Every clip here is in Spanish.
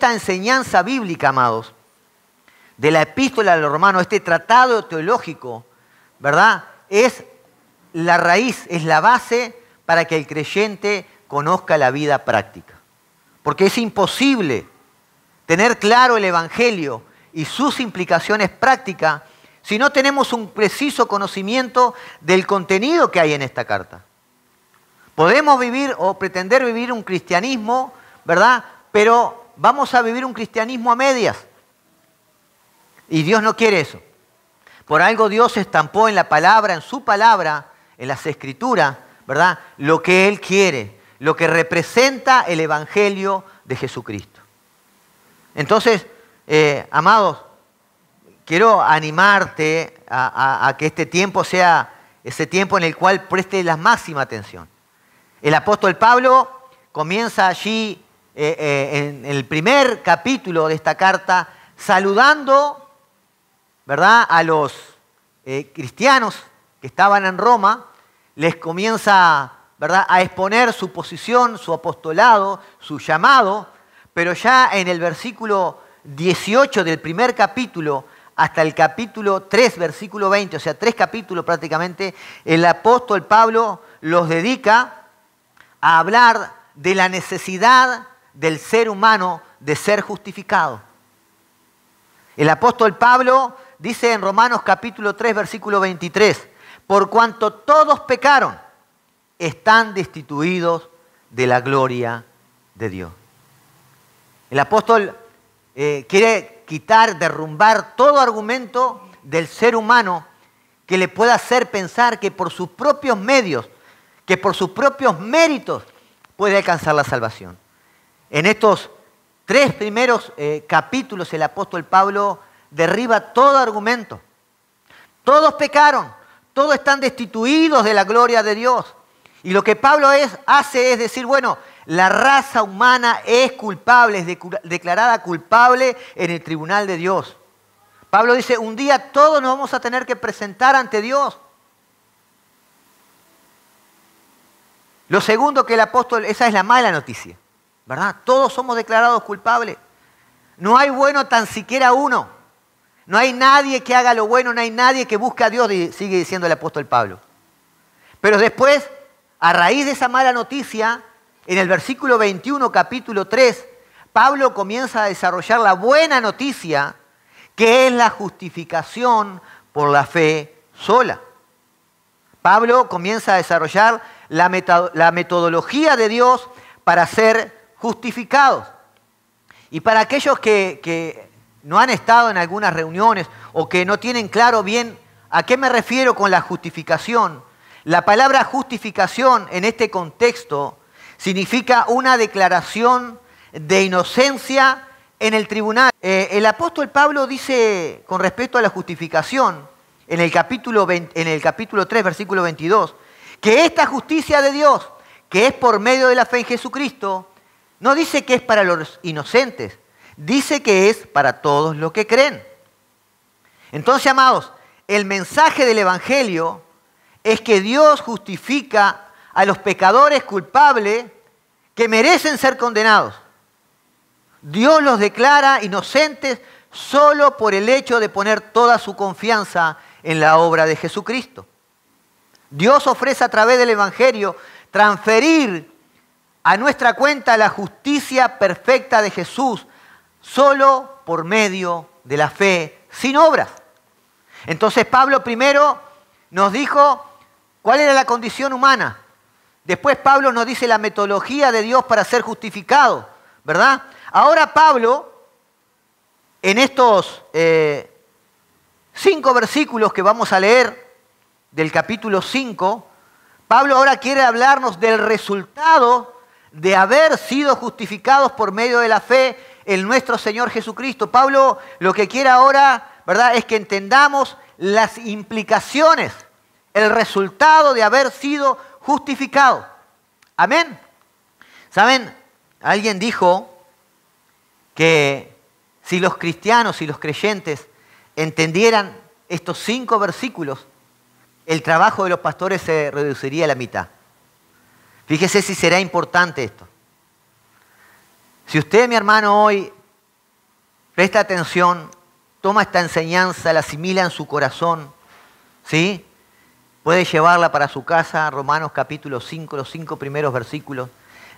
esta enseñanza bíblica, amados, de la epístola a los romanos, este tratado teológico, ¿verdad? Es la raíz, es la base para que el creyente conozca la vida práctica. Porque es imposible tener claro el Evangelio y sus implicaciones prácticas si no tenemos un preciso conocimiento del contenido que hay en esta carta. Podemos vivir o pretender vivir un cristianismo, ¿verdad? Pero vamos a vivir un cristianismo a medias. Y Dios no quiere eso. Por algo Dios estampó en la palabra, en su palabra, en las Escrituras, ¿verdad? Lo que Él quiere, lo que representa el Evangelio de Jesucristo. Entonces, amados, quiero animarte a que este tiempo sea ese tiempo en el cual preste la máxima atención. El apóstol Pablo comienza allí en el primer capítulo de esta carta saludando, ¿verdad?, a los cristianos que estaban en Roma. Les comienza, ¿verdad?, a exponer su posición, su apostolado, su llamado, pero ya en el versículo 18 del primer capítulo hasta el capítulo 3, versículo 20, o sea, 3 capítulos prácticamente, el apóstol Pablo los dedica a hablar de la necesidad del ser humano de ser justificado. El apóstol Pablo dice en Romanos capítulo 3, versículo 23, por cuanto todos pecaron, están destituidos de la gloria de Dios. El apóstol quiere quitar, derrumbar todo argumento del ser humano que le pueda hacer pensar que por sus propios medios, que por sus propios méritos puede alcanzar la salvación. En estos 3 primeros capítulos el apóstol Pablo derriba todo argumento. Todos pecaron, todos están destituidos de la gloria de Dios. Y lo que Pablo hace es decir, bueno, la raza humana es culpable, es declarada culpable en el tribunal de Dios. Pablo dice, un día todos nos vamos a tener que presentar ante Dios. Lo segundo que el apóstol, esa es la mala noticia, ¿verdad? Todos somos declarados culpables. No hay bueno tan siquiera uno. No hay nadie que haga lo bueno, no hay nadie que busque a Dios, sigue diciendo el apóstol Pablo. Pero después, a raíz de esa mala noticia, en el versículo 21, capítulo 3, Pablo comienza a desarrollar la buena noticia, que es la justificación por la fe sola. Pablo comienza a desarrollar la metodología de Dios para ser justificados. Y para aquellos que no han estado en algunas reuniones o que no tienen claro bien a qué me refiero con la justificación, la palabra justificación en este contexto significa una declaración de inocencia en el tribunal. El apóstol Pablo dice con respecto a la justificación, en el capítulo 3, versículo 22, que esta justicia de Dios, que es por medio de la fe en Jesucristo, no dice que es para los inocentes, dice que es para todos los que creen. Entonces, amados, el mensaje del Evangelio es que Dios justifica a los pecadores culpables que merecen ser condenados. Dios los declara inocentes solo por el hecho de poner toda su confianza en la obra de Jesucristo. Dios ofrece a través del Evangelio transferir a nuestra cuenta la justicia perfecta de Jesús solo por medio de la fe, sin obras. Entonces Pablo primero nos dijo cuál era la condición humana. Después Pablo nos dice la metodología de Dios para ser justificado, ¿verdad? Ahora Pablo, en estos 5 versículos que vamos a leer del capítulo 5, Pablo ahora quiere hablarnos del resultado de haber sido justificados por medio de la fe en nuestro Señor Jesucristo. Pablo lo que quiere ahora, ¿verdad?, es que entendamos las implicaciones, el resultado de haber sido justificados. Amén. ¿Saben? Alguien dijo que si los cristianos y los creyentes entendieran estos 5 versículos, el trabajo de los pastores se reduciría a la mitad. Fíjese si será importante esto. Si usted, mi hermano, hoy presta atención, toma esta enseñanza, la asimila en su corazón, ¿sí? Puede llevarla para su casa, Romanos capítulo 5, los 5 primeros versículos.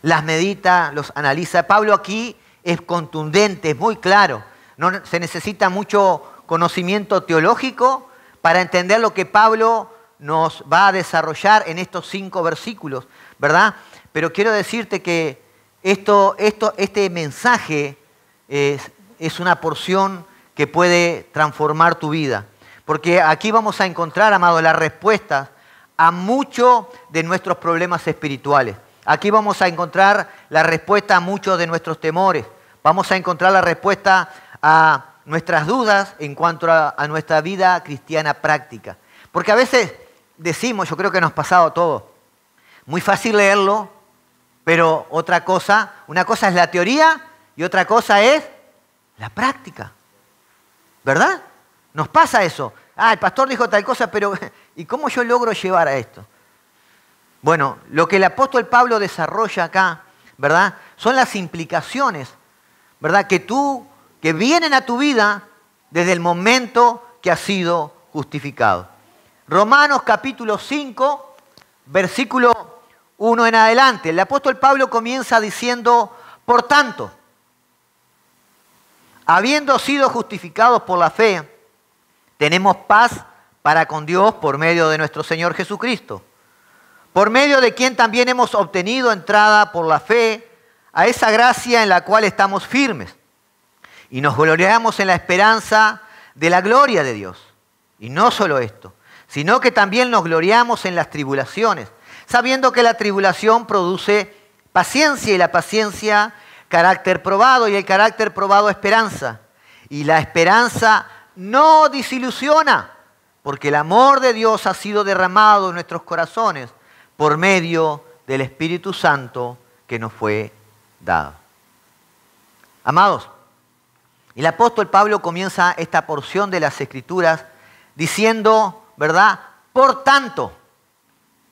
Las medita, los analiza. Pablo aquí es contundente, es muy claro. No se necesita mucho conocimiento teológico para entender lo que Pablo nos va a desarrollar en estos 5 versículos, ¿verdad? Pero quiero decirte que este mensaje es una porción que puede transformar tu vida. Porque aquí vamos a encontrar, amados, las respuestas a muchos de nuestros problemas espirituales. Aquí vamos a encontrar la respuesta a muchos de nuestros temores. Vamos a encontrar la respuesta a nuestras dudas en cuanto a nuestra vida cristiana práctica. Porque a veces decimos, yo creo que nos ha pasado a todos, muy fácil leerlo, pero una cosa es la teoría y otra cosa es la práctica. ¿Verdad? Nos pasa eso. El pastor dijo tal cosa, pero ¿y cómo yo logro llevar a esto? Bueno, lo que el apóstol Pablo desarrolla acá, ¿verdad? Son las implicaciones, ¿verdad? Que vienen a tu vida desde el momento que has sido justificado. Romanos capítulo 5, versículo 1 en adelante. El apóstol Pablo comienza diciendo, por tanto, habiendo sido justificados por la fe, tenemos paz para con Dios por medio de nuestro Señor Jesucristo, por medio de quien también hemos obtenido entrada por la fe a esa gracia en la cual estamos firmes y nos gloriamos en la esperanza de la gloria de Dios. Y no solo esto, sino que también nos gloriamos en las tribulaciones, sabiendo que la tribulación produce paciencia y la paciencia carácter probado y el carácter probado esperanza. Y la esperanza no desilusiona, porque el amor de Dios ha sido derramado en nuestros corazones por medio del Espíritu Santo que nos fue dado. Amados, el apóstol Pablo comienza esta porción de las Escrituras diciendo, ¿verdad? Por tanto,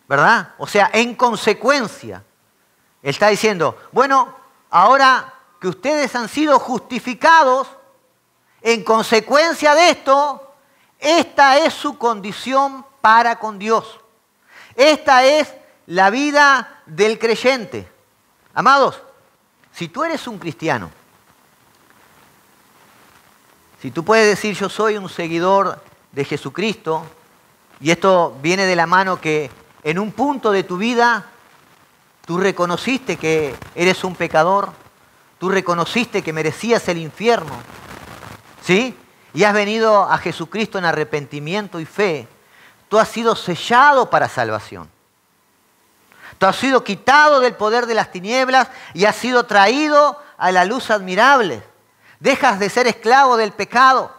¿verdad? O sea, en consecuencia. Él está diciendo, bueno, ahora que ustedes han sido justificados, en consecuencia de esto, esta es su condición para con Dios. Esta es la vida del creyente. Amados, si tú eres un cristiano, si tú puedes decir yo soy un seguidor de Jesucristo, y esto viene de la mano que en un punto de tu vida tú reconociste que eres un pecador, tú reconociste que merecías el infierno, ¿sí? Y has venido a Jesucristo en arrepentimiento y fe, tú has sido sellado para salvación. Tú has sido quitado del poder de las tinieblas y has sido traído a la luz admirable. Dejas de ser esclavo del pecado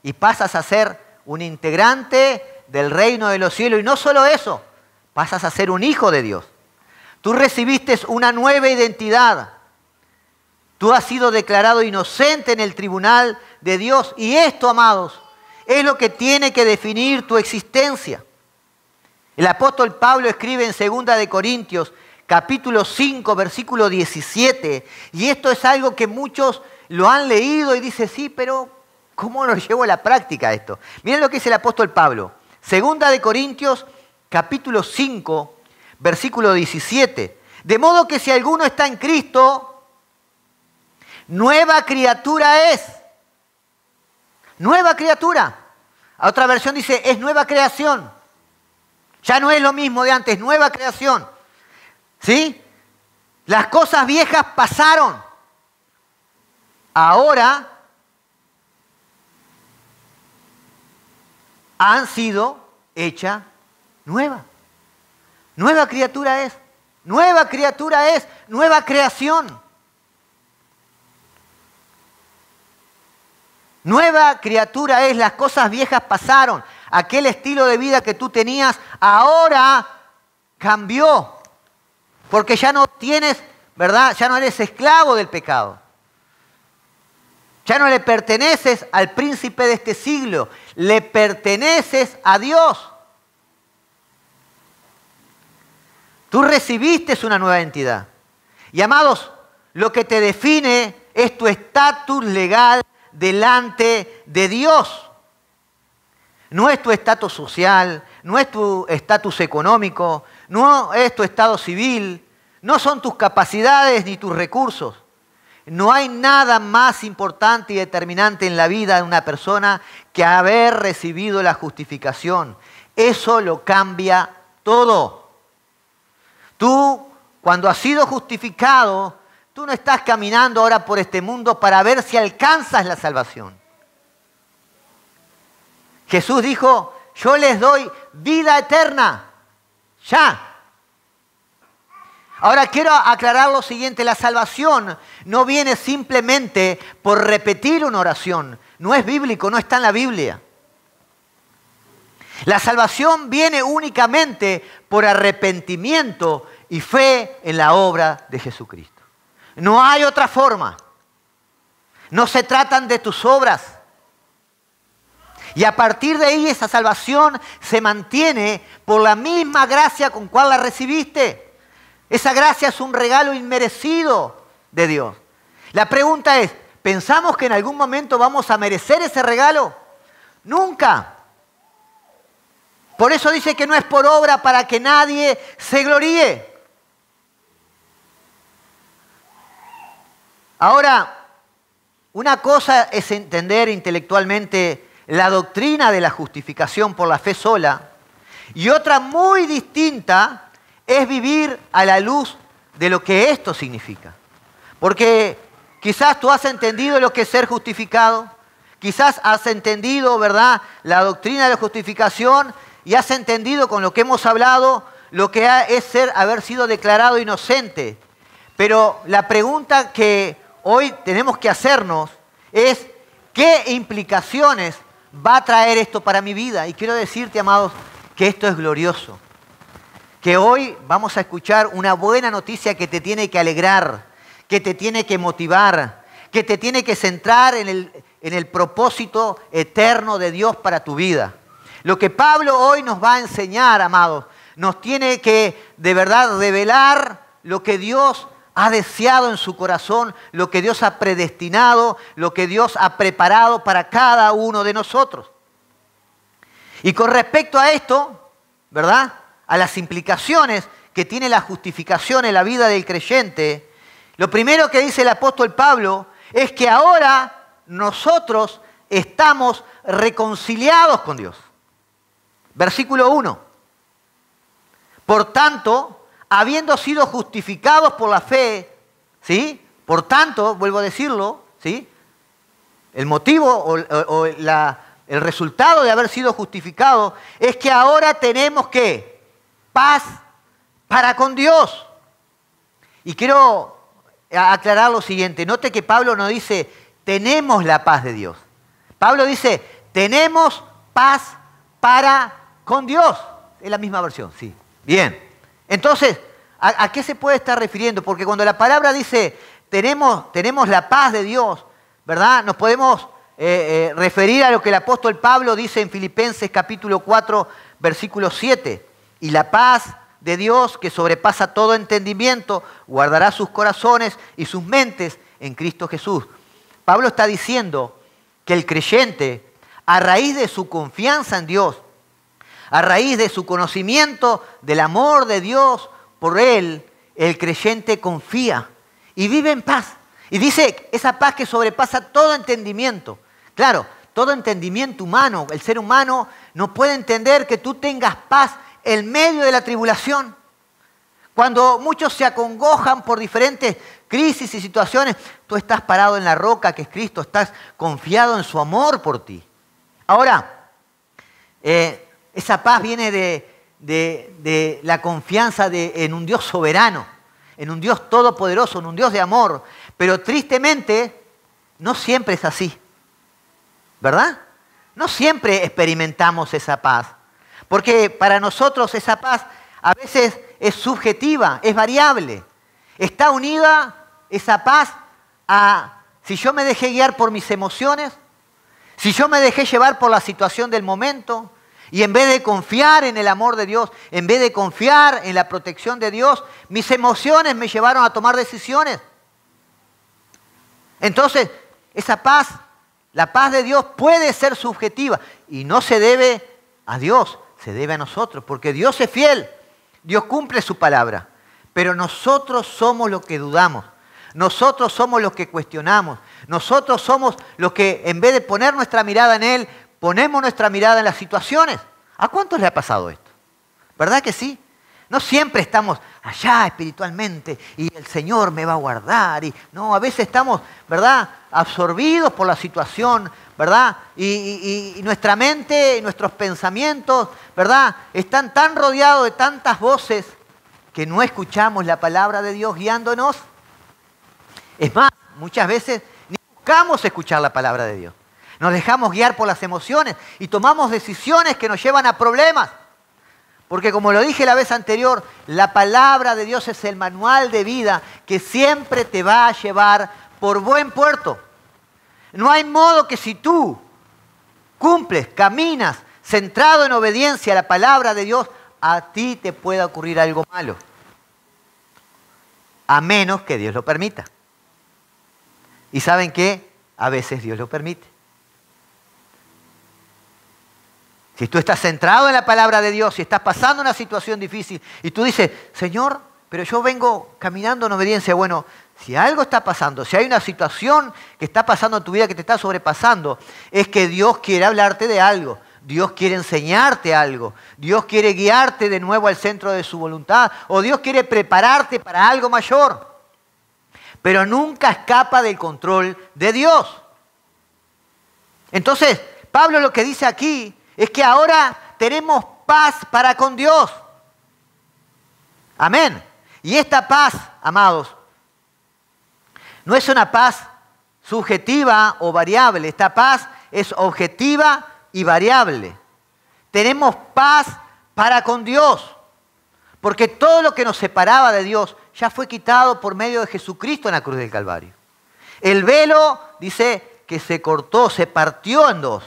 y pasas a ser un integrante del reino de los cielos. Y no solo eso, pasas a ser un hijo de Dios. Tú recibiste una nueva identidad. Tú has sido declarado inocente en el tribunal de Dios. Y esto, amados, es lo que tiene que definir tu existencia. El apóstol Pablo escribe en 2 de Corintios, capítulo 5, versículo 17. Y esto es algo que muchos lo han leído y dicen, sí, pero ¿cómo lo llevo a la práctica esto? Miren lo que dice el apóstol Pablo. 2 de Corintios, capítulo 5, versículo 17. De modo que si alguno está en Cristo, nueva criatura es. Nueva criatura. A otra versión dice, es nueva creación. Ya no es lo mismo de antes, nueva creación. ¿Sí? Las cosas viejas pasaron. Ahora han sido hechas nuevas. Nueva criatura es. Nueva criatura es. Nueva creación. Nueva criatura es. Las cosas viejas pasaron. Aquel estilo de vida que tú tenías ahora cambió. Porque ya no tienes, ¿verdad? Ya no eres esclavo del pecado. Ya no le perteneces al príncipe de este siglo. Le perteneces a Dios. Tú recibiste una nueva identidad. Y amados, lo que te define es tu estatus legal delante de Dios. No es tu estatus social, no es tu estatus económico, no es tu estado civil, no son tus capacidades ni tus recursos. No hay nada más importante y determinante en la vida de una persona que haber recibido la justificación. Eso lo cambia todo. Tú, cuando has sido justificado, tú no estás caminando ahora por este mundo para ver si alcanzas la salvación. Jesús dijo, yo les doy vida eterna. Ya. Ahora quiero aclarar lo siguiente, la salvación no viene simplemente por repetir una oración. No es bíblico, no está en la Biblia. La salvación viene únicamente por arrepentimiento y fe en la obra de Jesucristo. No hay otra forma. No se tratan de tus obras. Y a partir de ahí esa salvación se mantiene por la misma gracia con cual la recibiste. Esa gracia es un regalo inmerecido de Dios. La pregunta es, ¿pensamos que en algún momento vamos a merecer ese regalo? Nunca. Por eso dice que no es por obra para que nadie se gloríe. Ahora, una cosa es entender intelectualmente la doctrina de la justificación por la fe sola y otra muy distinta es vivir a la luz de lo que esto significa. Porque quizás tú has entendido lo que es ser justificado, quizás has entendido, ¿verdad?, la doctrina de la justificación y has entendido con lo que hemos hablado lo que es haber sido declarado inocente. Pero la pregunta que hoy tenemos que hacernos es, ¿qué implicaciones va a traer esto para mi vida? Y quiero decirte, amados, que esto es glorioso. Que hoy vamos a escuchar una buena noticia que te tiene que alegrar, que te tiene que motivar, que te tiene que centrar en el propósito eterno de Dios para tu vida. Lo que Pablo hoy nos va a enseñar, amados, nos tiene que de verdad revelar lo que Dios ha deseado en su corazón, lo que Dios ha predestinado, lo que Dios ha preparado para cada uno de nosotros. Y con respecto a esto, ¿verdad?, a las implicaciones que tiene la justificación en la vida del creyente, lo primero que dice el apóstol Pablo es que ahora nosotros estamos reconciliados con Dios. Versículo 1. Por tanto, habiendo sido justificados por la fe, ¿sí? Por tanto, vuelvo a decirlo, ¿sí?, el motivo el resultado de haber sido justificados es que ahora tenemos ¿qué? Paz para con Dios. Y quiero aclarar lo siguiente. Note que Pablo no dice, tenemos la paz de Dios. Pablo dice, tenemos paz para con Dios. Es la misma versión, sí. Bien. Entonces, ¿a qué se puede estar refiriendo? Porque cuando la palabra dice, tenemos la paz de Dios, ¿verdad? Nos podemos referir a lo que el apóstol Pablo dice en Filipenses capítulo 4, versículo 7. Y la paz de Dios, que sobrepasa todo entendimiento, guardará sus corazones y sus mentes en Cristo Jesús. Pablo está diciendo que el creyente, a raíz de su confianza en Dios, a raíz de su conocimiento del amor de Dios por él, el creyente confía y vive en paz. Y dice, esa paz que sobrepasa todo entendimiento. Claro, todo entendimiento humano, el ser humano no puede entender que tú tengas paz en medio de la tribulación. Cuando muchos se acongojan por diferentes crisis y situaciones, tú estás parado en la roca que es Cristo, estás confiado en su amor por ti. Ahora, esa paz viene de la confianza en un Dios soberano, en un Dios todopoderoso, en un Dios de amor. Pero tristemente, no siempre es así, ¿verdad? No siempre experimentamos esa paz. Porque para nosotros esa paz a veces es subjetiva, es variable. Está unida esa paz a si yo me dejé guiar por mis emociones, si yo me dejé llevar por la situación del momento y en vez de confiar en el amor de Dios, en vez de confiar en la protección de Dios, mis emociones me llevaron a tomar decisiones. Entonces, esa paz, la paz de Dios puede ser subjetiva y no se debe a Dios, se debe a nosotros, porque Dios es fiel, Dios cumple su palabra, pero nosotros somos los que dudamos, nosotros somos los que cuestionamos, nosotros somos los que en vez de poner nuestra mirada en Él, ponemos nuestra mirada en las situaciones. ¿A cuántos le ha pasado esto? ¿Verdad que sí? No siempre estamos allá espiritualmente y el Señor me va a guardar. No, a veces estamos, ¿verdad?, absorbidos por la situación, ¿verdad? Y nuestra mente, nuestros pensamientos, ¿verdad?, están tan rodeados de tantas voces que no escuchamos la palabra de Dios guiándonos. Es más, muchas veces ni buscamos escuchar la palabra de Dios. Nos dejamos guiar por las emociones y tomamos decisiones que nos llevan a problemas. Porque como lo dije la vez anterior, la palabra de Dios es el manual de vida que siempre te va a llevar por buen puerto. No hay modo que si tú cumples, caminas, centrado en obediencia a la palabra de Dios, a ti te pueda ocurrir algo malo. A menos que Dios lo permita. ¿Y saben qué? A veces Dios lo permite. Si tú estás centrado en la palabra de Dios, si estás pasando una situación difícil y tú dices, Señor, pero yo vengo caminando en obediencia. Bueno, si algo está pasando, si hay una situación que está pasando en tu vida que te está sobrepasando, es que Dios quiere hablarte de algo. Dios quiere enseñarte algo. Dios quiere guiarte de nuevo al centro de su voluntad. O Dios quiere prepararte para algo mayor. Pero nunca escapa del control de Dios. Entonces, Pablo lo que dice aquí es que ahora tenemos paz para con Dios. Amén. Y esta paz, amados, no es una paz subjetiva o variable. Esta paz es objetiva y variable. Tenemos paz para con Dios. Porque todo lo que nos separaba de Dios ya fue quitado por medio de Jesucristo en la cruz del Calvario. El velo, dice, que se cortó, se partió en dos.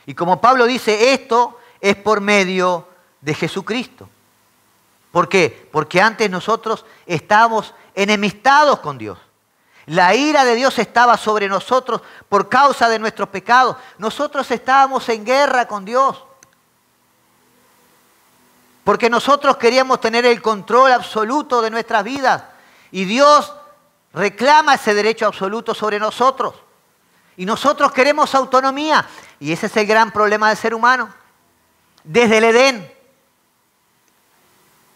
Y como Pablo dice, esto es por medio de Jesucristo. ¿Por qué? Porque antes nosotros estábamos enemistados con Dios. La ira de Dios estaba sobre nosotros por causa de nuestros pecados. Nosotros estábamos en guerra con Dios. Porque nosotros queríamos tener el control absoluto de nuestras vidas. Y Dios reclama ese derecho absoluto sobre nosotros. Y nosotros queremos autonomía. Y ese es el gran problema del ser humano. Desde el Edén.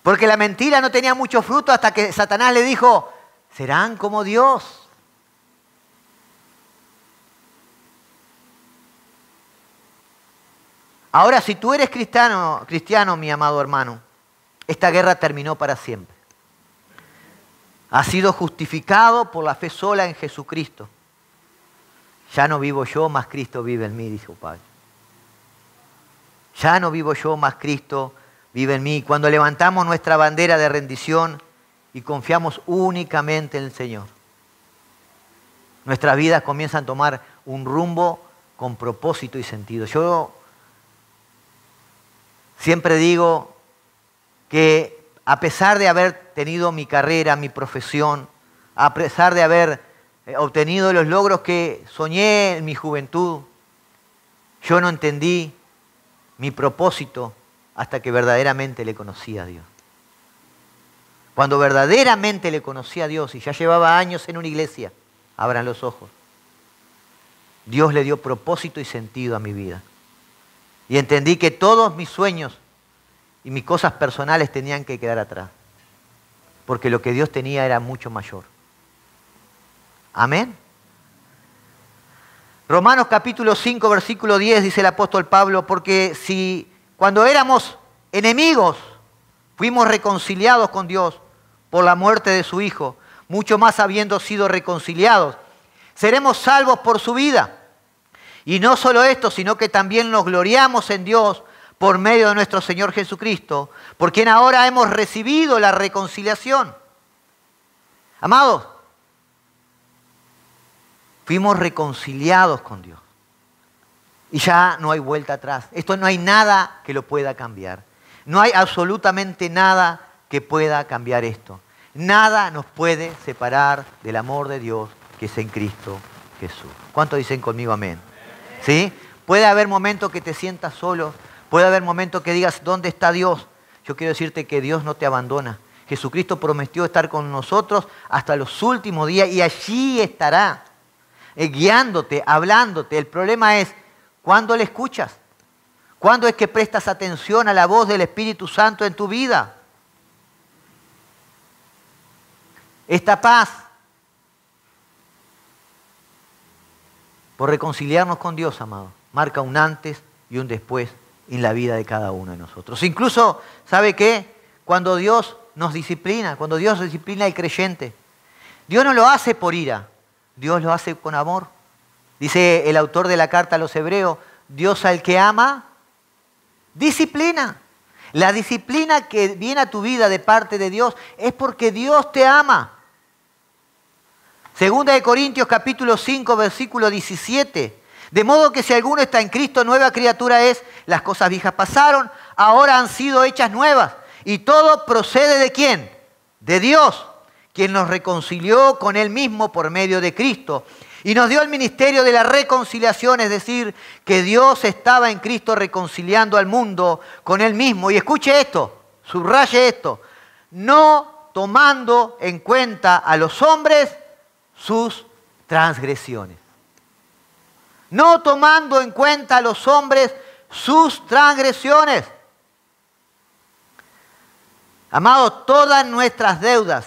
Porque la mentira no tenía mucho fruto hasta que Satanás le dijo, serán como Dios. Ahora, si tú eres cristiano, mi amado hermano, esta guerra terminó para siempre. Has sido justificado por la fe sola en Jesucristo. Ya no vivo yo, más Cristo vive en mí, dijo Pablo. Ya no vivo yo, más Cristo vive en mí. Cuando levantamos nuestra bandera de rendición y confiamos únicamente en el Señor, nuestras vidas comienzan a tomar un rumbo con propósito y sentido. Yo siempre digo que a pesar de haber tenido mi carrera, mi profesión, a pesar de haber obtenido los logros que soñé en mi juventud, yo no entendí mi propósito hasta que verdaderamente le conocí a Dios. Cuando verdaderamente le conocí a Dios y ya llevaba años en una iglesia, abran los ojos, Dios le dio propósito y sentido a mi vida. Y entendí que todos mis sueños y mis cosas personales tenían que quedar atrás. Porque lo que Dios tenía era mucho mayor. Amén. Romanos capítulo 5, versículo 10, dice el apóstol Pablo, porque si cuando éramos enemigos fuimos reconciliados con Dios por la muerte de su Hijo, mucho más habiendo sido reconciliados, seremos salvos por su vida. Y no solo esto, sino que también nos gloriamos en Dios por medio de nuestro Señor Jesucristo, por quien ahora hemos recibido la reconciliación. Amados, fuimos reconciliados con Dios. Y ya no hay vuelta atrás. Esto no hay nada que lo pueda cambiar. No hay absolutamente nada que pueda cambiar esto. Nada nos puede separar del amor de Dios que es en Cristo Jesús. ¿Cuántos dicen conmigo amén? ¿Sí? Puede haber momentos que te sientas solo, puede haber momentos que digas, ¿dónde está Dios? Yo quiero decirte que Dios no te abandona. Jesucristo prometió estar con nosotros hasta los últimos días y allí estará, guiándote, hablándote. El problema es, ¿cuándo le escuchas? ¿Cuándo es que prestas atención a la voz del Espíritu Santo en tu vida? Esta paz, por reconciliarnos con Dios, amado, marca un antes y un después en la vida de cada uno de nosotros. Incluso, ¿sabe qué? Cuando Dios nos disciplina, cuando Dios disciplina al creyente, Dios no lo hace por ira, Dios lo hace con amor. Dice el autor de la carta a los Hebreos, Dios al que ama, disciplina. La disciplina que viene a tu vida de parte de Dios es porque Dios te ama. Segunda de Corintios capítulo 5, versículo 17. De modo que si alguno está en Cristo, nueva criatura es, las cosas viejas pasaron, ahora han sido hechas nuevas. Y todo procede ¿de quién? De Dios, quien nos reconcilió con Él mismo por medio de Cristo. Y nos dio el ministerio de la reconciliación, es decir, que Dios estaba en Cristo reconciliando al mundo con Él mismo. Y escuche esto, subraye esto, no tomando en cuenta a los hombres sus transgresiones. No tomando en cuenta a los hombres sus transgresiones. Amados, todas nuestras deudas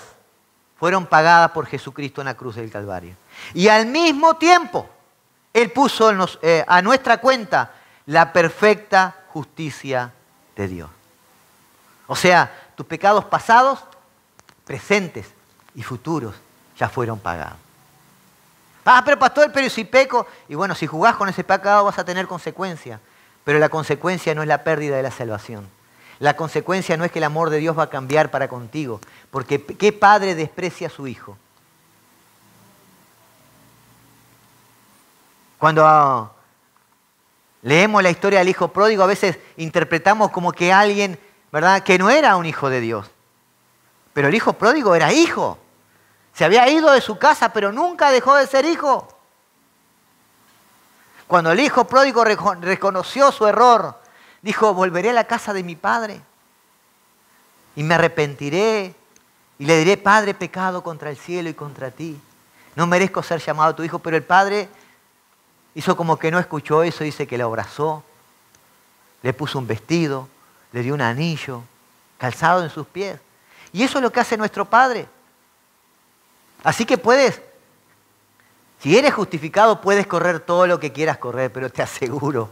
fueron pagadas por Jesucristo en la cruz del Calvario. Y al mismo tiempo, Él puso a nuestra cuenta la perfecta justicia de Dios. O sea, tus pecados pasados, presentes y futuros ya fueron pagados. Pero pastor, pero si peco, y bueno, si jugás con ese pecado vas a tener consecuencias, pero la consecuencia no es la pérdida de la salvación. La consecuencia no es que el amor de Dios va a cambiar para contigo, porque ¿qué padre desprecia a su hijo? Cuando leemos la historia del hijo pródigo, a veces interpretamos como que alguien, ¿verdad?, que no era un hijo de Dios. Pero el hijo pródigo era hijo. Se había ido de su casa, pero nunca dejó de ser hijo. Cuando el hijo pródigo reconoció su error, dijo, volveré a la casa de mi padre y me arrepentiré y le diré, Padre, he pecado contra el cielo y contra ti. No merezco ser llamado tu hijo, pero el padre hizo como que no escuchó eso, dice que lo abrazó, le puso un vestido, le dio un anillo, calzado en sus pies. Y eso es lo que hace nuestro Padre. Así que si eres justificado, puedes correr todo lo que quieras correr, pero te aseguro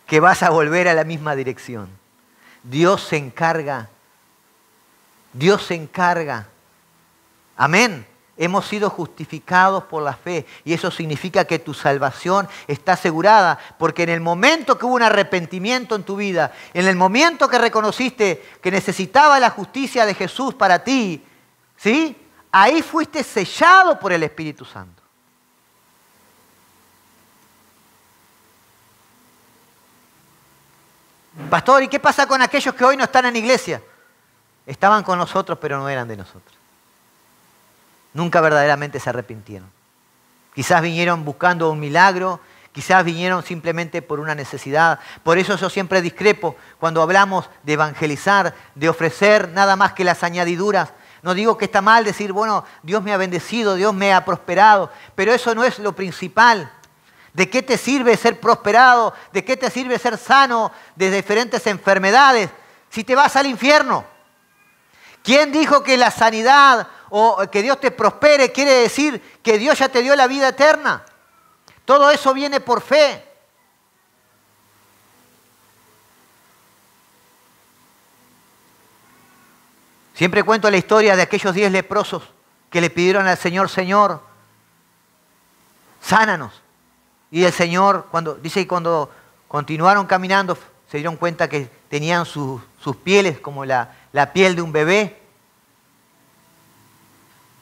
que vas a volver a la misma dirección. Dios se encarga. Dios se encarga. Amén. Hemos sido justificados por la fe y eso significa que tu salvación está asegurada, porque en el momento que hubo un arrepentimiento en tu vida, en el momento que reconociste que necesitaba la justicia de Jesús para ti, ¿sí?, ahí fuiste sellado por el Espíritu Santo. Pastor, ¿y qué pasa con aquellos que hoy no están en iglesia? Estaban con nosotros, pero no eran de nosotros. Nunca verdaderamente se arrepintieron. Quizás vinieron buscando un milagro, quizás vinieron simplemente por una necesidad. Por eso yo siempre discrepo cuando hablamos de evangelizar, de ofrecer nada más que las añadiduras. No digo que está mal decir, bueno, Dios me ha bendecido, Dios me ha prosperado, pero eso no es lo principal. ¿De qué te sirve ser prosperado? ¿De qué te sirve ser sano de diferentes enfermedades si te vas al infierno? ¿Quién dijo que la sanidad o que Dios te prospere quiere decir que Dios ya te dio la vida eterna? Todo eso viene por fe. Siempre cuento la historia de aquellos 10 leprosos que le pidieron al Señor, Señor, sánanos. Y el Señor, dice que cuando continuaron caminando, se dieron cuenta que tenían sus pieles como la piel de un bebé.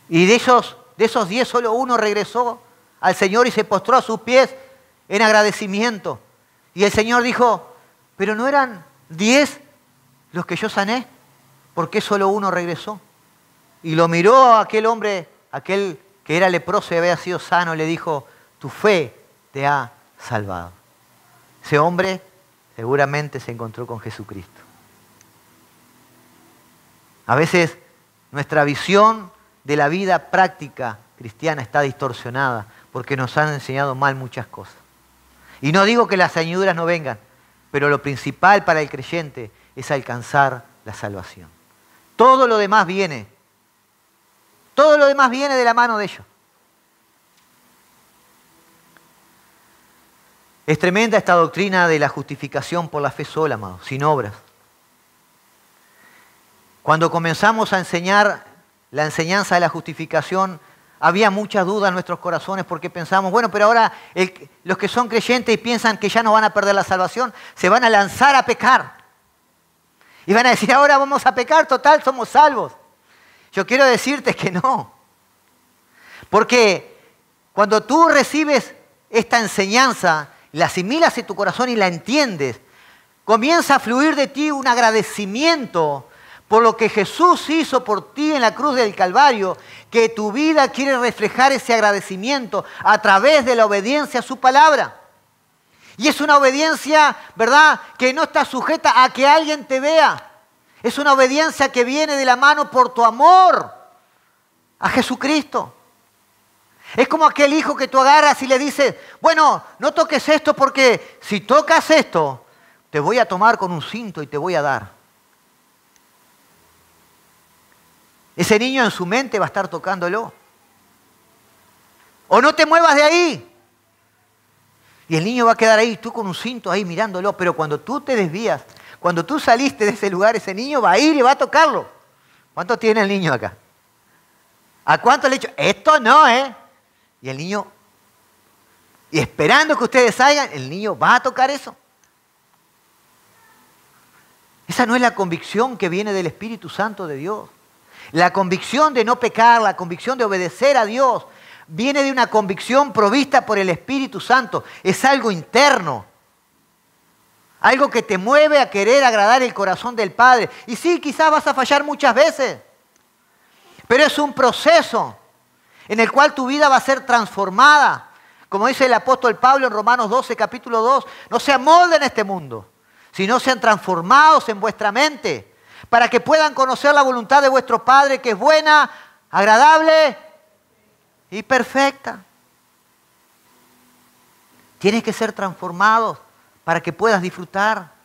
Y de esos 10, solo uno regresó al Señor y se postró a sus pies en agradecimiento. Y el Señor dijo, ¿pero no eran 10 los que yo sané? ¿Por qué solo uno regresó? Y lo miró a aquel hombre, aquel que era leproso y había sido sano, le dijo, tu fe te ha salvado. Ese hombre seguramente se encontró con Jesucristo. A veces nuestra visión de la vida práctica cristiana está distorsionada porque nos han enseñado mal muchas cosas. Y no digo que las añadiduras no vengan, pero lo principal para el creyente es alcanzar la salvación. Todo lo demás viene de la mano de ellos. Es tremenda esta doctrina de la justificación por la fe sola, amados, sin obras. Cuando comenzamos a enseñar la enseñanza de la justificación, había mucha duda en nuestros corazones porque pensamos, bueno, pero ahora los que son creyentes y piensan que ya no van a perder la salvación, se van a lanzar a pecar. Y van a decir, ahora vamos a pecar, total, somos salvos. Yo quiero decirte que no. Porque cuando tú recibes esta enseñanza, la asimilas en tu corazón y la entiendes, comienza a fluir de ti un agradecimiento por lo que Jesús hizo por ti en la cruz del Calvario, que tu vida quiere reflejar ese agradecimiento a través de la obediencia a su palabra. Y es una obediencia, ¿verdad?, que no está sujeta a que alguien te vea. Es una obediencia que viene de la mano por tu amor a Jesucristo. Es como aquel hijo que tú agarras y le dices, bueno, no toques esto porque si tocas esto, te voy a tomar con un cinto y te voy a dar. Ese niño en su mente va a estar tocándolo. O no te muevas de ahí. Y el niño va a quedar ahí, tú con un cinto ahí mirándolo. Pero cuando tú te desvías, cuando tú saliste de ese lugar, ese niño va a ir y va a tocarlo. ¿Cuánto tiene el niño acá? ¿A cuánto le he dicho? Esto no, ¿eh? Y el niño, y esperando que ustedes salgan, el niño va a tocar eso. Esa no es la convicción que viene del Espíritu Santo de Dios. La convicción de no pecar, la convicción de obedecer a Dios, viene de una convicción provista por el Espíritu Santo. Es algo interno. Algo que te mueve a querer agradar el corazón del Padre. Y sí, quizás vas a fallar muchas veces. Pero es un proceso en el cual tu vida va a ser transformada. Como dice el apóstol Pablo en Romanos 12, capítulo 2, no se amolden a este mundo, sino sean transformados en vuestra mente, para que puedan conocer la voluntad de vuestro Padre, que es buena, agradable y perfecta. Tienes que ser transformados para que puedas disfrutar.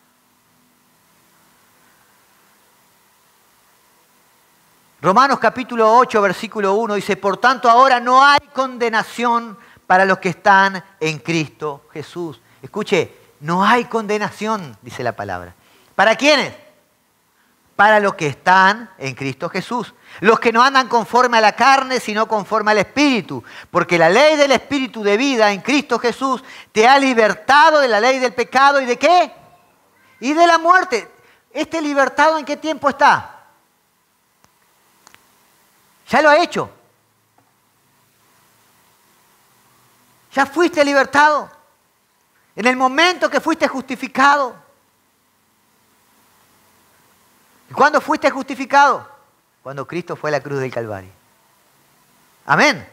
Romanos capítulo 8, versículo 1 dice, por tanto ahora no hay condenación para los que están en Cristo Jesús. Escuche, no hay condenación, dice la palabra. ¿Para quiénes? Para los que están en Cristo Jesús. Los que no andan conforme a la carne, sino conforme al Espíritu. Porque la ley del Espíritu de vida en Cristo Jesús te ha libertado de la ley del pecado y ¿de qué? Y de la muerte. ¿Este libertado en qué tiempo está? Ya lo ha hecho. Ya fuiste libertado. En el momento que fuiste justificado. ¿Y cuándo fuiste justificado? Cuando Cristo fue a la cruz del Calvario. Amén.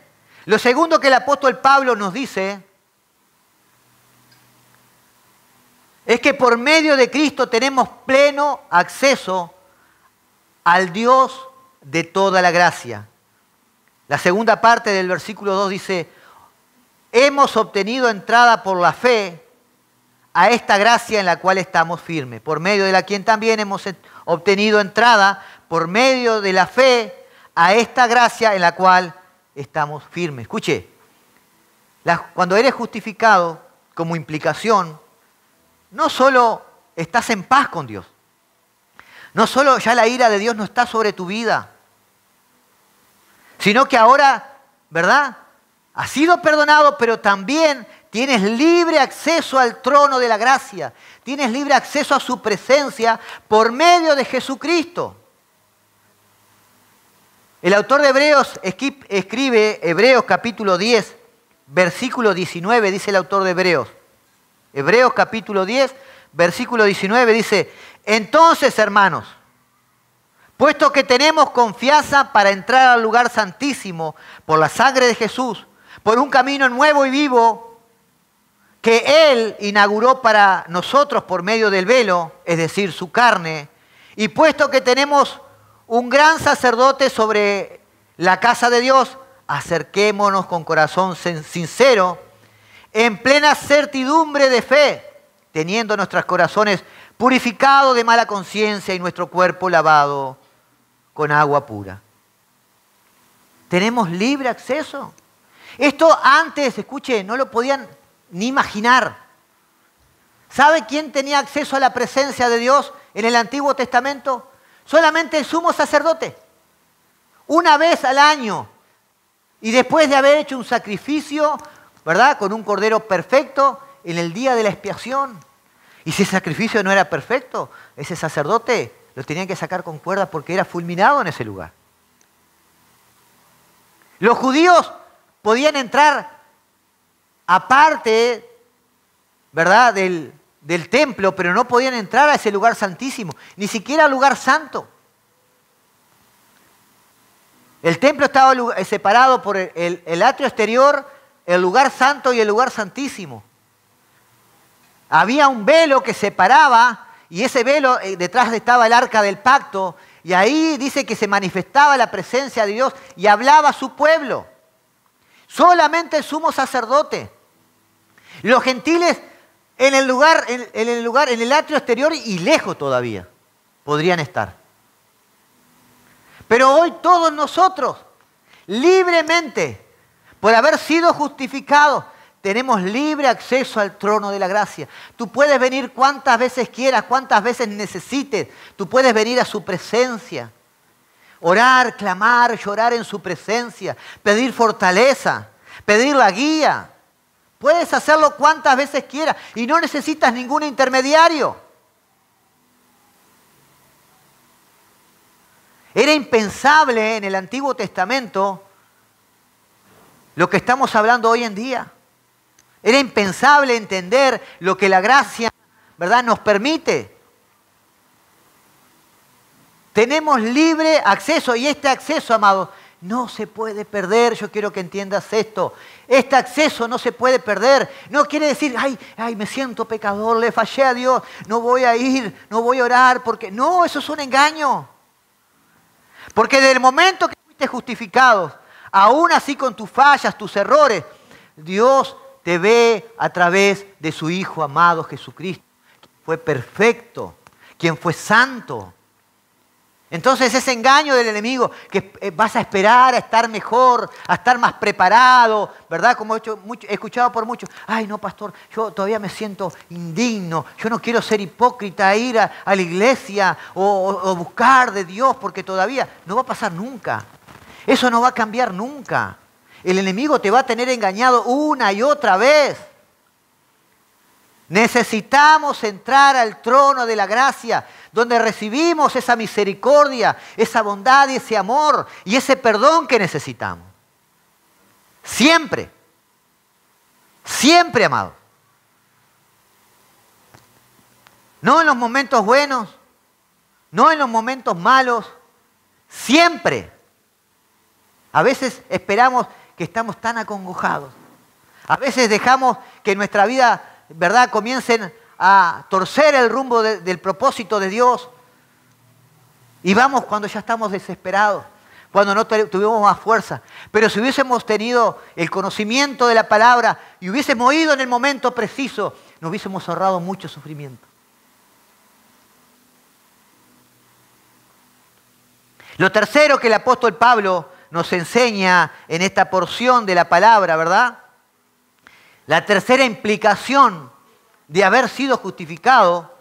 Lo segundo que el apóstol Pablo nos dice es que por medio de Cristo tenemos pleno acceso al Dios de toda la gracia. La segunda parte del versículo 2 dice, hemos obtenido entrada por la fe a esta gracia en la cual estamos firmes, por medio de la quien también hemos obtenido entrada por medio de la fe a esta gracia en la cual estamos firmes. Escuche, cuando eres justificado como implicación, no solo estás en paz con Dios, no solo ya la ira de Dios no está sobre tu vida, sino que ahora, ¿verdad?, has sido perdonado, pero también tienes libre acceso al trono de la gracia. Tienes libre acceso a su presencia por medio de Jesucristo. El autor de Hebreos escribe, Hebreos capítulo 10, versículo 19, dice el autor de Hebreos. Hebreos capítulo 10, versículo 19 dice, entonces, hermanos, puesto que tenemos confianza para entrar al lugar santísimo por la sangre de Jesús, por un camino nuevo y vivo que Él inauguró para nosotros por medio del velo, es decir, su carne, y puesto que tenemos un gran sacerdote sobre la casa de Dios, acerquémonos con corazón sincero, en plena certidumbre de fe, teniendo nuestros corazones purificados de mala conciencia y nuestro cuerpo lavado con agua pura. ¿Tenemos libre acceso? Esto antes, escuche, no lo podían ni imaginar. ¿Sabe quién tenía acceso a la presencia de Dios en el Antiguo Testamento? Solamente el sumo sacerdote. Una vez al año. Y después de haber hecho un sacrificio, ¿verdad? Con un cordero perfecto en el día de la expiación. Y si ese sacrificio no era perfecto, ese sacerdote lo tenían que sacar con cuerdas porque era fulminado en ese lugar. Los judíos podían entrar aparte, ¿verdad?, del templo, pero no podían entrar a ese lugar santísimo, ni siquiera al lugar santo. El templo estaba separado por el atrio exterior, el lugar santo y el lugar santísimo. Había un velo que separaba, y ese velo detrás estaba el arca del pacto, y ahí dice que se manifestaba la presencia de Dios y hablaba a su pueblo. Solamente el sumo sacerdote. Los gentiles en el atrio exterior y lejos todavía podrían estar. Pero hoy todos nosotros, libremente, por haber sido justificados, tenemos libre acceso al trono de la gracia. Tú puedes venir cuantas veces quieras, cuantas veces necesites. Tú puedes venir a su presencia. Orar, clamar, llorar en su presencia. Pedir fortaleza, pedir la guía. Puedes hacerlo cuantas veces quieras y no necesitas ningún intermediario. Era impensable en el Antiguo Testamento lo que estamos hablando hoy en día. Era impensable entender lo que la gracia, ¿verdad?, nos permite. Tenemos libre acceso y este acceso, amados, no se puede perder. Yo quiero que entiendas esto. Este acceso no se puede perder. No quiere decir, ay, me siento pecador, le fallé a Dios, no voy a ir, no voy a orar, porque no, eso es un engaño. Porque desde el momento que fuiste justificado, aún así con tus fallas, tus errores, Dios te ve a través de su Hijo amado Jesucristo, quien fue perfecto, quien fue santo. Entonces ese engaño del enemigo, que vas a esperar a estar mejor, a estar más preparado, ¿verdad? Como he escuchado por muchos, ay no pastor, yo todavía me siento indigno, yo no quiero ser hipócrita, ir a la iglesia o buscar de Dios, porque todavía no va a pasar nunca. Eso no va a cambiar nunca. El enemigo te va a tener engañado una y otra vez. Necesitamos entrar al trono de la gracia, donde recibimos esa misericordia, esa bondad y ese amor y ese perdón que necesitamos. Siempre. Siempre, amado. No en los momentos buenos, no en los momentos malos, siempre. A veces esperamos que estamos tan acongojados. A veces dejamos que nuestra vida, ¿verdad?, comiencen a torcer el rumbo del propósito de Dios. Y vamos cuando ya estamos desesperados, cuando no tuvimos más fuerza. Pero si hubiésemos tenido el conocimiento de la palabra y hubiésemos ido en el momento preciso, nos hubiésemos ahorrado mucho sufrimiento. Lo tercero que el apóstol Pablo nos enseña en esta porción de la palabra, ¿verdad? La tercera implicación de haber sido justificado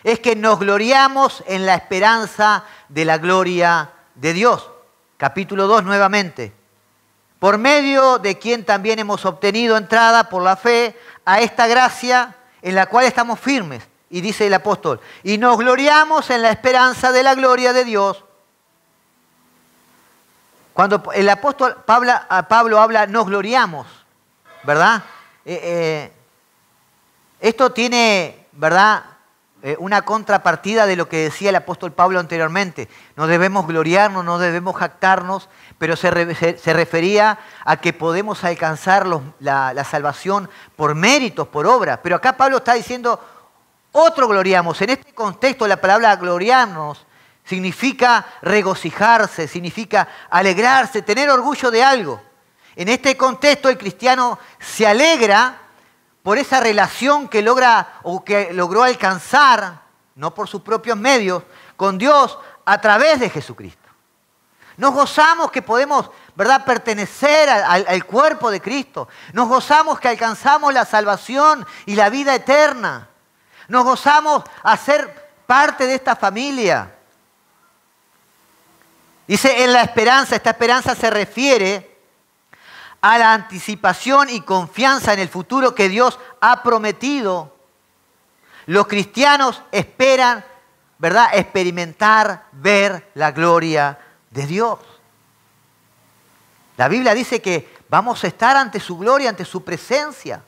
es que nos gloriamos en la esperanza de la gloria de Dios. Capítulo 2 nuevamente. Por medio de quien también hemos obtenido entrada por la fe a esta gracia en la cual estamos firmes. Y dice el apóstol, y nos gloriamos en la esperanza de la gloria de Dios. Cuando el apóstol Pablo habla, nos gloriamos, ¿verdad? Esto tiene, ¿verdad?, una contrapartida de lo que decía el apóstol Pablo anteriormente. No debemos gloriarnos, no debemos jactarnos, pero se refería a que podemos alcanzar la salvación por méritos, por obras. Pero acá Pablo está diciendo, otro gloriamos. En este contexto la palabra gloriarnos significa regocijarse, significa alegrarse, tener orgullo de algo. En este contexto el cristiano se alegra por esa relación que logra o que logró alcanzar, no por sus propios medios, con Dios a través de Jesucristo. Nos gozamos que podemos, ¿verdad?, pertenecer al cuerpo de Cristo. Nos gozamos que alcanzamos la salvación y la vida eterna. Nos gozamos a ser parte de esta familia. Dice en la esperanza, esta esperanza se refiere a la anticipación y confianza en el futuro que Dios ha prometido. Los cristianos esperan, ¿verdad?, experimentar, ver la gloria de Dios. La Biblia dice que vamos a estar ante su gloria, ante su presencia.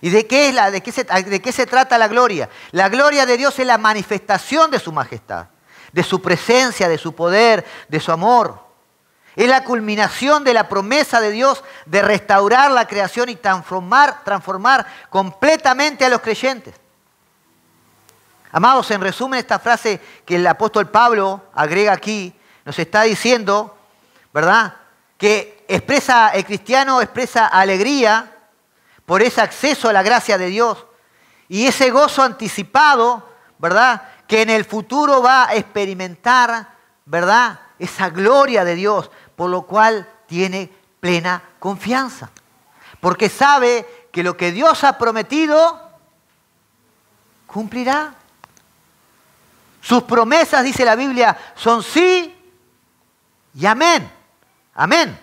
¿Y de qué se trata la gloria? La gloria de Dios es la manifestación de su majestad, de su presencia, de su poder, de su amor. Es la culminación de la promesa de Dios de restaurar la creación y transformar completamente a los creyentes. Amados, en resumen, esta frase que el apóstol Pablo agrega aquí, nos está diciendo, ¿verdad?, que el cristiano expresa alegría por ese acceso a la gracia de Dios y ese gozo anticipado, ¿verdad?, que en el futuro va a experimentar, ¿verdad?, esa gloria de Dios, por lo cual tiene plena confianza. Porque sabe que lo que Dios ha prometido, cumplirá. Sus promesas, dice la Biblia, son sí y amén. Amén.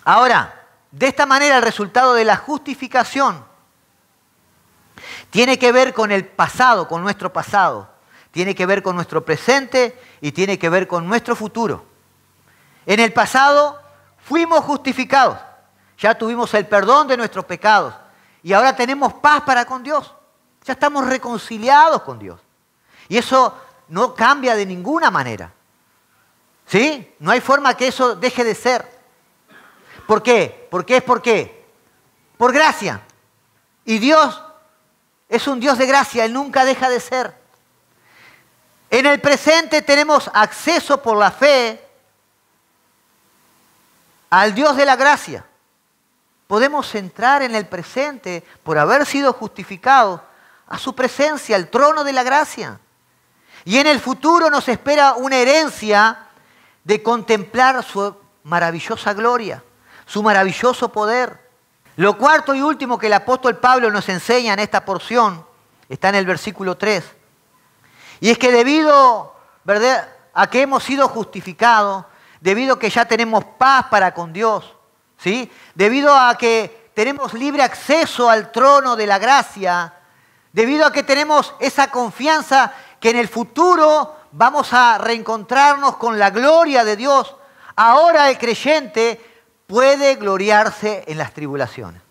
Ahora, de esta manera el resultado de la justificación tiene que ver con el pasado, con nuestro pasado. Tiene que ver con nuestro presente y tiene que ver con nuestro futuro. En el pasado fuimos justificados. Ya tuvimos el perdón de nuestros pecados. Y ahora tenemos paz para con Dios. Ya estamos reconciliados con Dios. Y eso no cambia de ninguna manera. ¿Sí? No hay forma que eso deje de ser. ¿Por qué? ¿Por qué? Por gracia. Y Dios es un Dios de gracia. Él nunca deja de ser. En el presente tenemos acceso por la fe al Dios de la gracia. Podemos entrar en el presente por haber sido justificados a su presencia, al trono de la gracia. Y en el futuro nos espera una herencia de contemplar su maravillosa gloria, su maravilloso poder. Lo cuarto y último que el apóstol Pablo nos enseña en esta porción está en el versículo 3. Y es que debido, ¿verdad?, a que hemos sido justificados, debido a que ya tenemos paz para con Dios, ¿sí?, debido a que tenemos libre acceso al trono de la gracia, debido a que tenemos esa confianza que en el futuro vamos a reencontrarnos con la gloria de Dios, ahora el creyente puede gloriarse en las tribulaciones.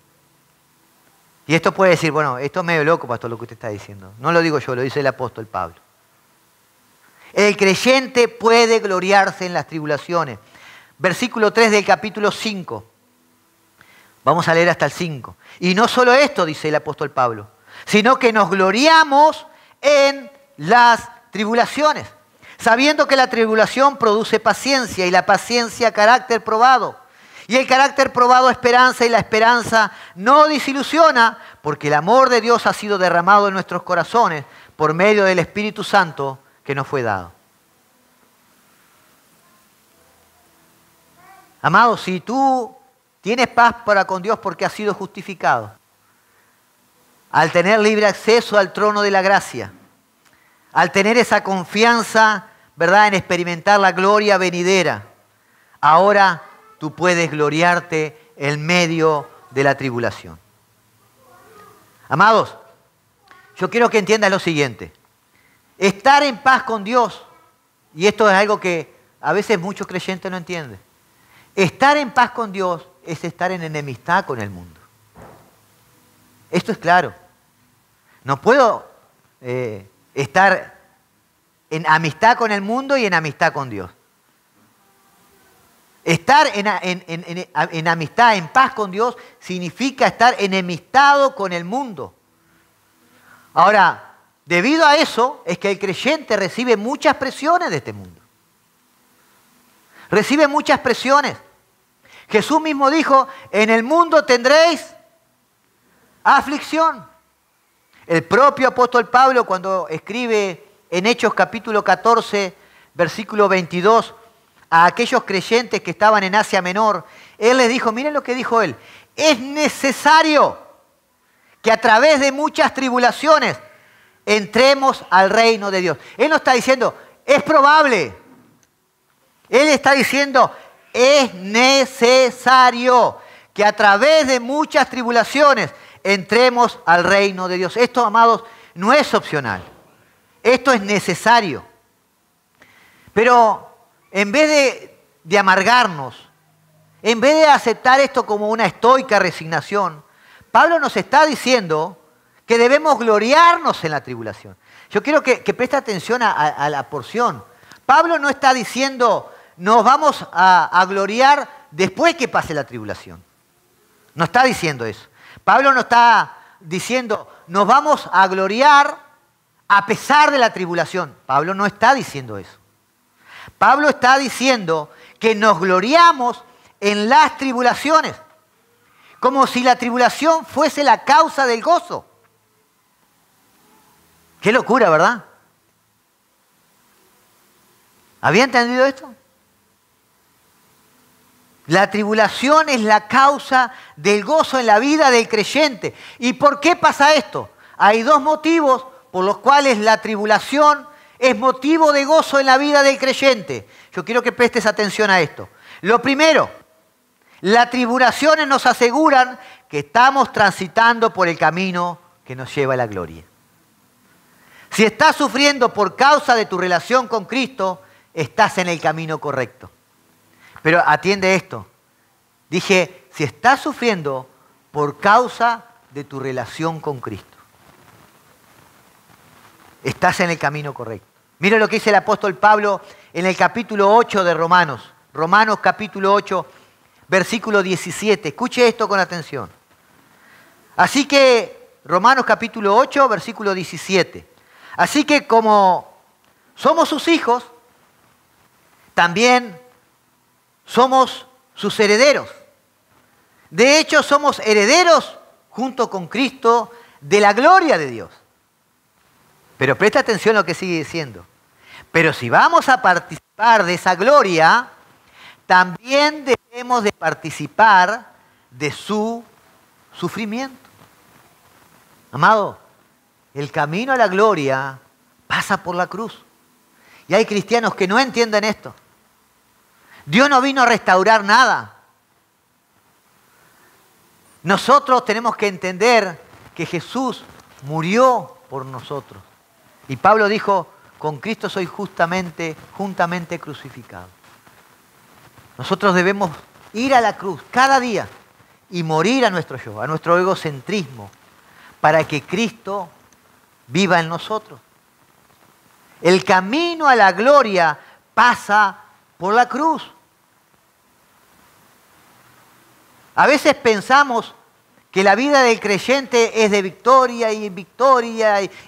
Y esto puede decir, bueno, esto es medio loco, pastor, lo que usted está diciendo. No lo digo yo, lo dice el apóstol Pablo. El creyente puede gloriarse en las tribulaciones. Versículo 3 del capítulo 5. Vamos a leer hasta el 5. Y no solo esto, dice el apóstol Pablo, sino que nos gloriamos en las tribulaciones, sabiendo que la tribulación produce paciencia y la paciencia carácter probado. Y el carácter probado esperanza y la esperanza no desilusiona porque el amor de Dios ha sido derramado en nuestros corazones por medio del Espíritu Santo que nos fue dado. Amado, si tú tienes paz para con Dios porque has sido justificado, al tener libre acceso al trono de la gracia, al tener esa confianza, ¿verdad?, en experimentar la gloria venidera, ahora tú puedes gloriarte en medio de la tribulación. Amados, yo quiero que entiendas lo siguiente. Estar en paz con Dios, y esto es algo que a veces muchos creyentes no entienden. Estar en paz con Dios es estar en enemistad con el mundo. Esto es claro. No puedo estar en amistad con el mundo y en amistad con Dios. Estar en amistad, en paz con Dios, significa estar enemistado con el mundo. Ahora, debido a eso, es que el creyente recibe muchas presiones de este mundo. Recibe muchas presiones. Jesús mismo dijo, en el mundo tendréis aflicción. El propio apóstol Pablo, cuando escribe en Hechos capítulo 14, versículo 22, a aquellos creyentes que estaban en Asia Menor, él les dijo, miren lo que dijo él, es necesario que a través de muchas tribulaciones entremos al reino de Dios. Él no está diciendo, es probable. Él está diciendo, es necesario que a través de muchas tribulaciones entremos al reino de Dios. Esto, amados, no es opcional. Esto es necesario. Pero en vez de amargarnos, en vez de aceptar esto como una estoica resignación, Pablo nos está diciendo que debemos gloriarnos en la tribulación. Yo quiero que preste atención a la porción. Pablo no está diciendo, nos vamos a gloriar después que pase la tribulación. No está diciendo eso. Pablo no está diciendo, nos vamos a gloriar a pesar de la tribulación. Pablo no está diciendo eso. Pablo está diciendo que nos gloriamos en las tribulaciones, como si la tribulación fuese la causa del gozo. Qué locura, ¿verdad? ¿Había entendido esto? La tribulación es la causa del gozo en la vida del creyente. ¿Y por qué pasa esto? Hay dos motivos por los cuales la tribulación es motivo de gozo en la vida del creyente. Yo quiero que prestes atención a esto. Lo primero, las tribulaciones nos aseguran que estamos transitando por el camino que nos lleva a la gloria. Si estás sufriendo por causa de tu relación con Cristo, estás en el camino correcto. Pero atiende esto. Dije, si estás sufriendo por causa de tu relación con Cristo, estás en el camino correcto. Mira lo que dice el apóstol Pablo en el capítulo 8 de Romanos. Romanos capítulo 8, versículo 17. Escuche esto con atención. Así que, Romanos capítulo 8, versículo 17. Así que como somos sus hijos, también somos sus herederos. De hecho, somos herederos junto con Cristo de la gloria de Dios. Pero presta atención a lo que sigue diciendo. Pero si vamos a participar de esa gloria, también debemos de participar de su sufrimiento. Amado, el camino a la gloria pasa por la cruz. Y hay cristianos que no entienden esto. Dios no vino a restaurar nada. Nosotros tenemos que entender que Jesús murió por nosotros. Y Pablo dijo, con Cristo soy juntamente crucificado. Nosotros debemos ir a la cruz cada día y morir a nuestro yo, a nuestro egocentrismo, para que Cristo viva en nosotros. El camino a la gloria pasa por la cruz. A veces pensamos que la vida del creyente es de victoria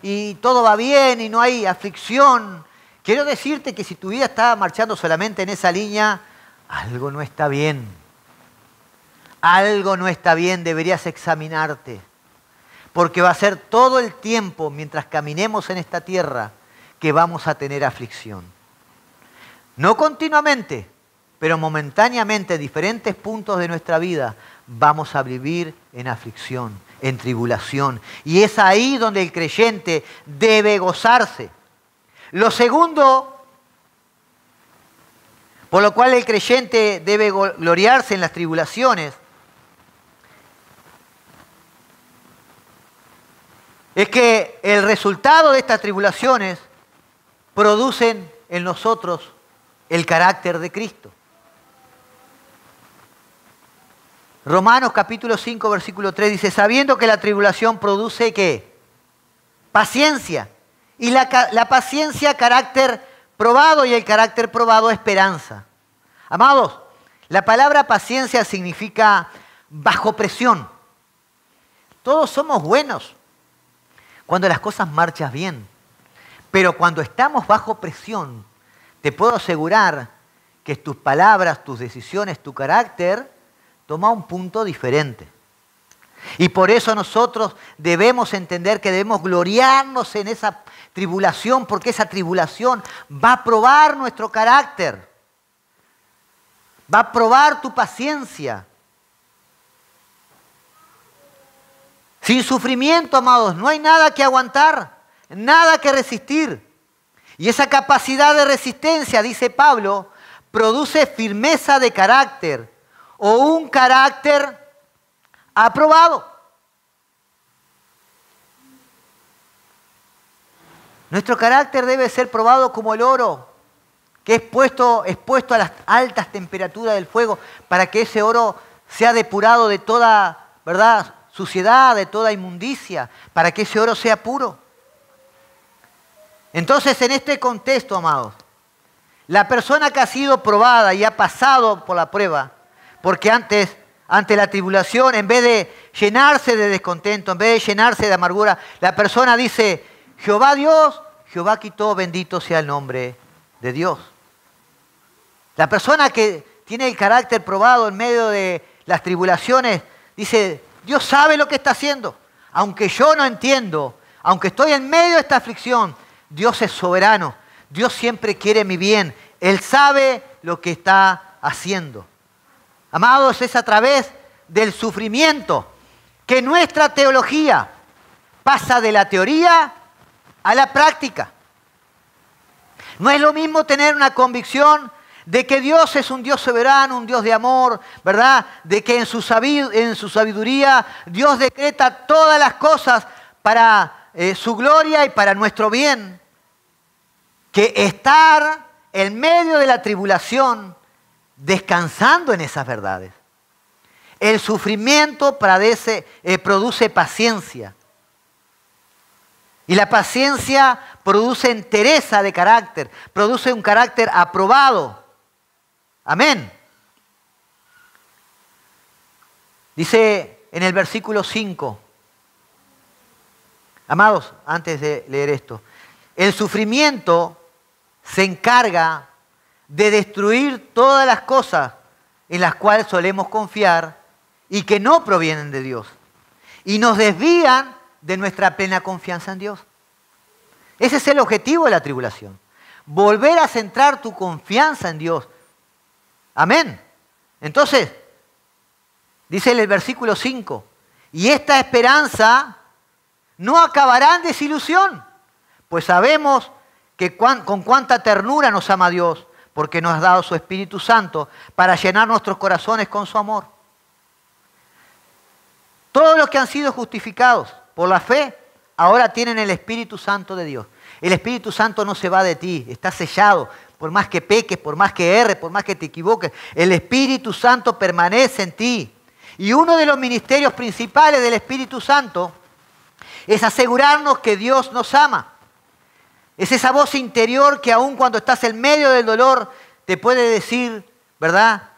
y todo va bien y no hay aflicción. Quiero decirte que si tu vida está marchando solamente en esa línea, algo no está bien. Algo no está bien, deberías examinarte. Porque va a ser todo el tiempo, mientras caminemos en esta tierra, que vamos a tener aflicción. No continuamente, pero momentáneamente, en diferentes puntos de nuestra vida, vamos a vivir en aflicción, en tribulación. Y es ahí donde el creyente debe gozarse. Lo segundo, por lo cual el creyente debe gloriarse en las tribulaciones, es que el resultado de estas tribulaciones producen en nosotros el carácter de Cristo. Romanos capítulo 5, versículo 3 dice, sabiendo que la tribulación produce ¿qué? Paciencia. Y la paciencia, carácter probado, y el carácter probado, esperanza. Amados, la palabra paciencia significa bajo presión. Todos somos buenos cuando las cosas marchan bien. Pero cuando estamos bajo presión, te puedo asegurar que tus palabras, tus decisiones, tu carácter toma un punto diferente. Y por eso nosotros debemos entender que debemos gloriarnos en esa tribulación, porque esa tribulación va a probar nuestro carácter. Va a probar tu paciencia. Sin sufrimiento, amados, no hay nada que aguantar, nada que resistir. Y esa capacidad de resistencia, dice Pablo, produce firmeza de carácter o un carácter aprobado. Nuestro carácter debe ser probado como el oro, que es expuesto a las altas temperaturas del fuego, para que ese oro sea depurado de toda, ¿verdad?, suciedad, de toda inmundicia, para que ese oro sea puro. Entonces, en este contexto, amados, la persona que ha sido probada y ha pasado por la prueba, porque ante la tribulación, en vez de llenarse de descontento, en vez de llenarse de amargura, la persona dice: Jehová Dios, Jehová quitó, bendito sea el nombre de Dios. La persona que tiene el carácter probado en medio de las tribulaciones dice: Dios sabe lo que está haciendo. Aunque yo no entiendo, aunque estoy en medio de esta aflicción, Dios es soberano. Dios siempre quiere mi bien. Él sabe lo que está haciendo. Amados, es a través del sufrimiento que nuestra teología pasa de la teoría a la práctica. No es lo mismo tener una convicción de que Dios es un Dios soberano, un Dios de amor, ¿verdad? De que en su sabiduría Dios decreta todas las cosas para su gloria y para nuestro bien, que estar en medio de la tribulación descansando en esas verdades. El sufrimiento produce paciencia. Y la paciencia produce entereza de carácter, produce un carácter aprobado. Amén. Dice en el versículo 5, amados, antes de leer esto, el sufrimiento se encarga de destruir todas las cosas en las cuales solemos confiar y que no provienen de Dios, y nos desvían de nuestra plena confianza en Dios. Ese es el objetivo de la tribulación. Volver a centrar tu confianza en Dios. Amén. Entonces, dice en el versículo 5, y esta esperanza no acabará en desilusión, pues sabemos que con cuánta ternura nos ama Dios, porque nos ha dado su Espíritu Santo para llenar nuestros corazones con su amor. Todos los que han sido justificados por la fe, ahora tienen el Espíritu Santo de Dios. El Espíritu Santo no se va de ti, está sellado. Por más que peques, por más que erres, por más que te equivoques, el Espíritu Santo permanece en ti. Y uno de los ministerios principales del Espíritu Santo es asegurarnos que Dios nos ama. Es esa voz interior que aun cuando estás en medio del dolor te puede decir, ¿verdad?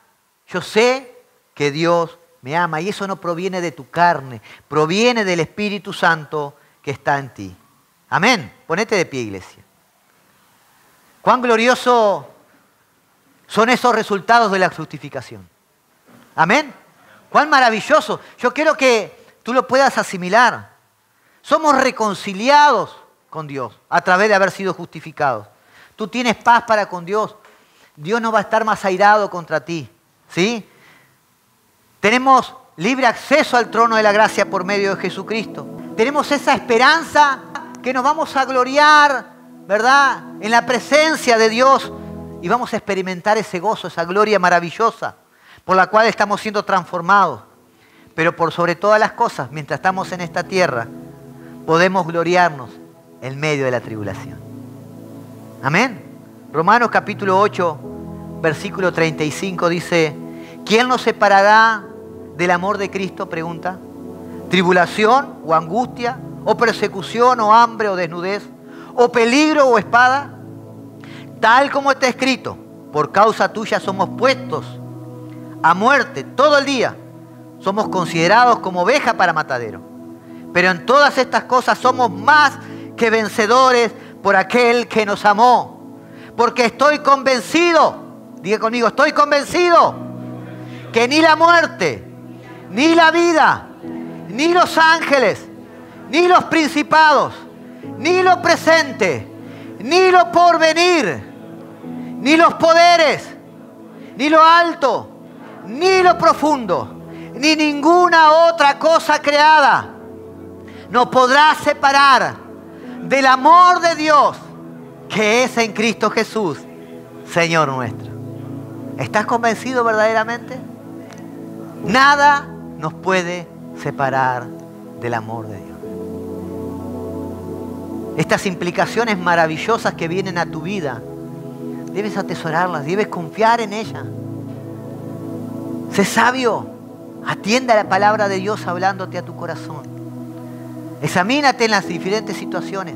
Yo sé que Dios me ama, y eso no proviene de tu carne, proviene del Espíritu Santo que está en ti. Amén. Ponete de pie, iglesia. Cuán glorioso son esos resultados de la justificación. Amén. Cuán maravilloso. Yo quiero que tú lo puedas asimilar. Somos reconciliados con Dios a través de haber sido justificados. Tú tienes paz para con Dios. Dios no va a estar más airado contra ti. ¿Sí? Tenemos libre acceso al trono de la gracia por medio de Jesucristo. Tenemos esa esperanza que nos vamos a gloriar, ¿verdad?, en la presencia de Dios, y vamos a experimentar ese gozo, esa gloria maravillosa por la cual estamos siendo transformados. Pero por sobre todas las cosas, mientras estamos en esta tierra, podemos gloriarnos en medio de la tribulación. Amén. Romanos capítulo 8, versículo 35 dice: ¿quién nos separará del amor de Cristo? Pregunta. ¿Tribulación o angustia o persecución o hambre o desnudez o peligro o espada? Tal como está escrito, por causa tuya somos puestos a muerte todo el día. Somos considerados como oveja para matadero. Pero en todas estas cosas somos más que vencedores por aquel que nos amó. Porque estoy convencido, diga conmigo, estoy convencido que ni la muerte, ni la vida, ni los ángeles, ni los principados, ni lo presente, ni lo porvenir, ni los poderes, ni lo alto, ni lo profundo, ni ninguna otra cosa creada nos podrá separar del amor de Dios que es en Cristo Jesús, Señor nuestro. ¿Estás convencido verdaderamente? Nada nos puede separar del amor de Dios. Estas implicaciones maravillosas que vienen a tu vida, debes atesorarlas, debes confiar en ellas. Sé sabio, atiende a la palabra de Dios hablándote a tu corazón. Examínate en las diferentes situaciones.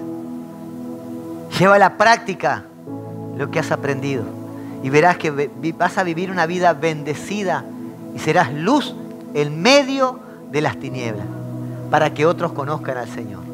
Lleva a la práctica lo que has aprendido y verás que vas a vivir una vida bendecida y serás luz en medio de las tinieblas para que otros conozcan al Señor.